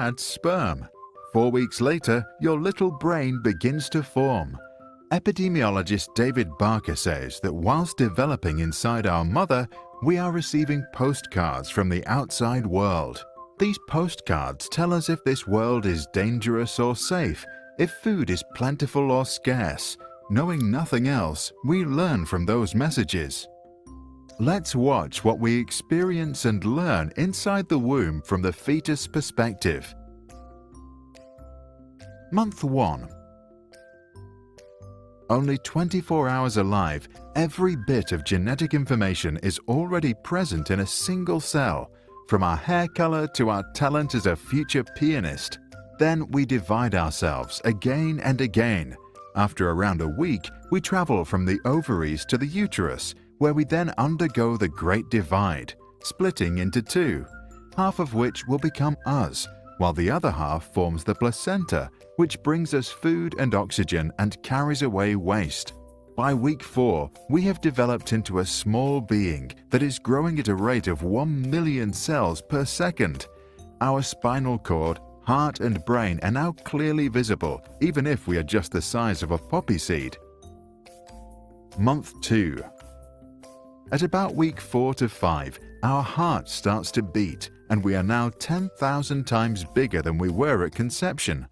dad's sperm. 4 weeks later, your little brain begins to form. Epidemiologist David Barker says that whilst developing inside our mother, we are receiving postcards from the outside world. These postcards tell us if this world is dangerous or safe, if food is plentiful or scarce. Knowing nothing else, we learn from those messages. Let's watch what we experience and learn inside the womb from the fetus perspective. Month 1. Only 24 hours alive, every bit of genetic information is already present in a single cell, from our hair color to our talent as a future pianist. Then we divide ourselves again and again. After around a week, we travel from the ovaries to the uterus, where we then undergo the Great Divide, splitting into two, half of which will become us, while the other half forms the placenta, which brings us food and oxygen and carries away waste. By week 4, we have developed into a small being that is growing at a rate of 1 million cells per second. Our spinal cord, heart and brain are now clearly visible, even if we are just the size of a poppy seed. Month 2. At about week 4 to 5, our heart starts to beat, and we are now 10,000 times bigger than we were at conception.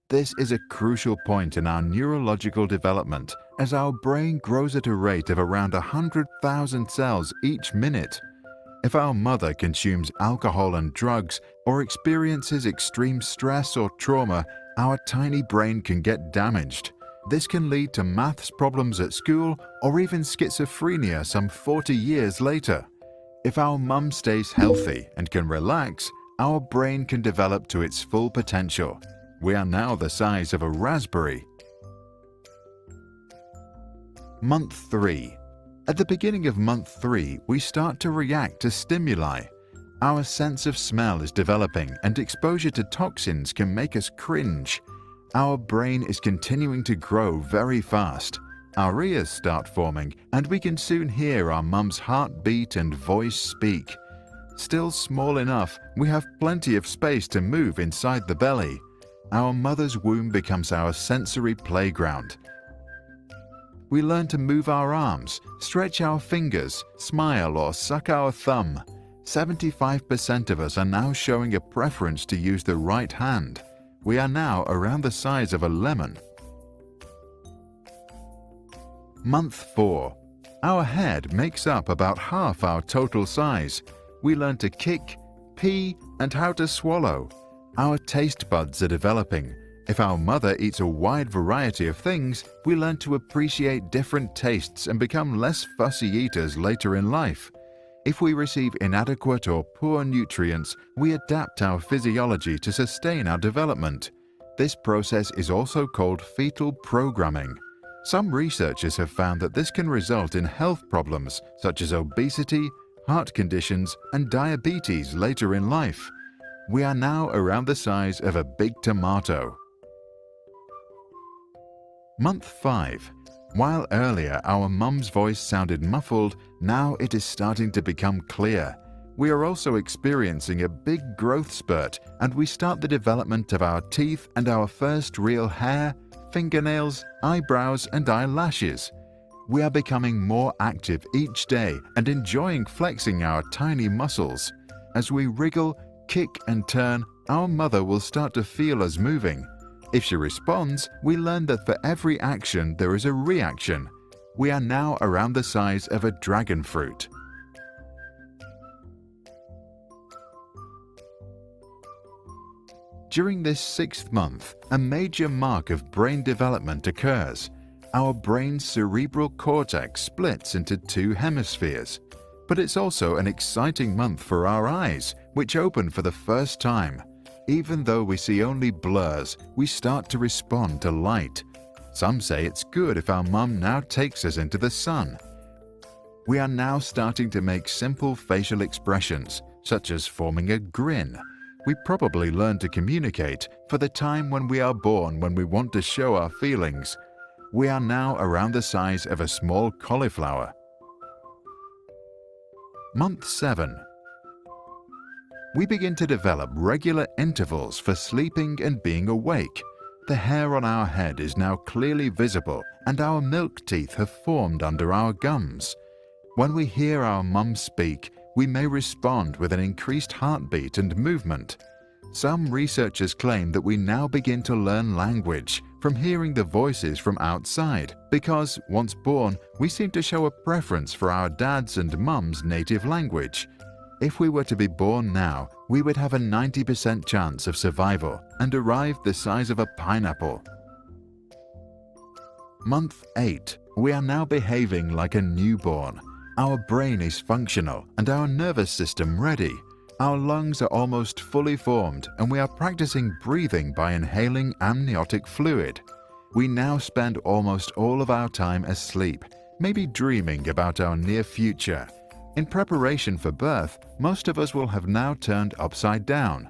This is a crucial point in our neurological development, as our brain grows at a rate of around 100,000 cells each minute. If our mother consumes alcohol and drugs or experiences extreme stress or trauma, our tiny brain can get damaged. This can lead to maths problems at school or even schizophrenia some 40 years later. If our mum stays healthy and can relax, our brain can develop to its full potential. We are now the size of a raspberry. Month 3. At the beginning of month 3, we start to react to stimuli. Our sense of smell is developing, and exposure to toxins can make us cringe. Our brain is continuing to grow very fast. Our ears start forming, and we can soon hear our mum's heartbeat and voice speak. Still small enough, we have plenty of space to move inside the belly. Our mother's womb becomes our sensory playground. We learn to move our arms, stretch our fingers, smile or suck our thumb. 75% of us are now showing a preference to use the right hand. We are now around the size of a lemon. Month 4. Our head makes up about half our total size. We learn to kick, pee, and how to swallow. Our taste buds are developing. If our mother eats a wide variety of things, we learn to appreciate different tastes and become less fussy eaters later in life. If we receive inadequate or poor nutrients, we adapt our physiology to sustain our development. This process is also called fetal programming. Some researchers have found that this can result in health problems such as obesity, heart conditions, and diabetes later in life. We are now around the size of a big tomato. Month 5. While earlier our mum's voice sounded muffled, now it is starting to become clear. We are also experiencing a big growth spurt, and we start the development of our teeth and our first real hair, fingernails, eyebrows, and eyelashes. We are becoming more active each day and enjoying flexing our tiny muscles. As we wriggle, kick, and turn, our mother will start to feel us moving. If she responds, we learn that for every action there is a reaction. We are now around the size of a dragon fruit. During this 6th month, a major mark of brain development occurs. Our brain's cerebral cortex splits into 2 hemispheres. But it's also an exciting month for our eyes, which open for the first time. Even though we see only blurs, we start to respond to light. Some say it's good if our mum now takes us into the sun. We are now starting to make simple facial expressions, such as forming a grin. We probably learn to communicate for the time when we are born when we want to show our feelings. We are now around the size of a small cauliflower. Month 7. we begin to develop regular intervals for sleeping and being awake. The hair on our head is now clearly visible, and our milk teeth have formed under our gums. When we hear our mum speak, we may respond with an increased heartbeat and movement. Some researchers claim that we now begin to learn language from hearing the voices from outside, because once born, we seem to show a preference for our dad's and mum's native language. If we were to be born now, we would have a 90% chance of survival and arrive the size of a pineapple. Month 8. We are now behaving like a newborn. Our brain is functional and our nervous system ready. Our lungs are almost fully formed and we are practicing breathing by inhaling amniotic fluid. We now spend almost all of our time asleep, maybe dreaming about our near future. In preparation for birth, most of us will have now turned upside down.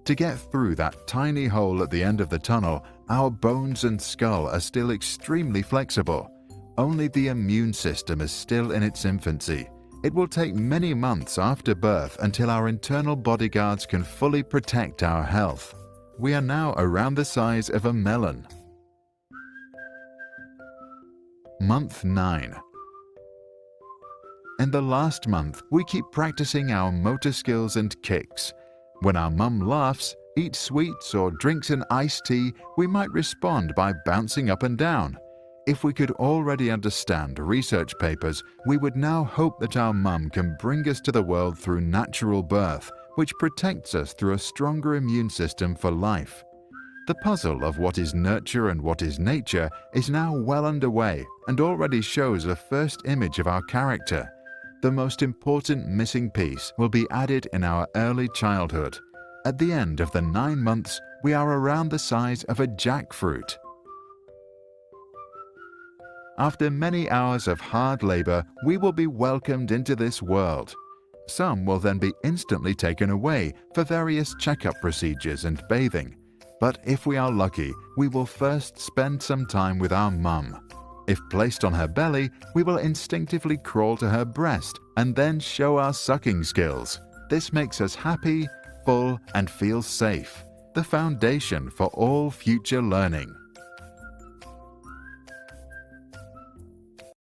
To get through that tiny hole at the end of the tunnel, our bones and skull are still extremely flexible. Only the immune system is still in its infancy. It will take many months after birth until our internal bodyguards can fully protect our health. We are now around the size of a melon. Month 9. In the last month, we keep practicing our motor skills and kicks. When our mum laughs, eats sweets, or drinks an iced tea, we might respond by bouncing up and down. If we could already understand research papers, we would now hope that our mum can bring us to the world through natural birth, which protects us through a stronger immune system for life. The puzzle of what is nurture and what is nature is now well underway and already shows a first image of our character. The most important missing piece will be added in our early childhood. At the end of the 9 months, we are around the size of a jackfruit. After many hours of hard labor, we will be welcomed into this world. Some will then be instantly taken away for various checkup procedures and bathing. But if we are lucky, we will first spend some time with our mum. If placed on her belly, we will instinctively crawl to her breast and then show our sucking skills. This makes us happy, full, and feel safe, the foundation for all future learning.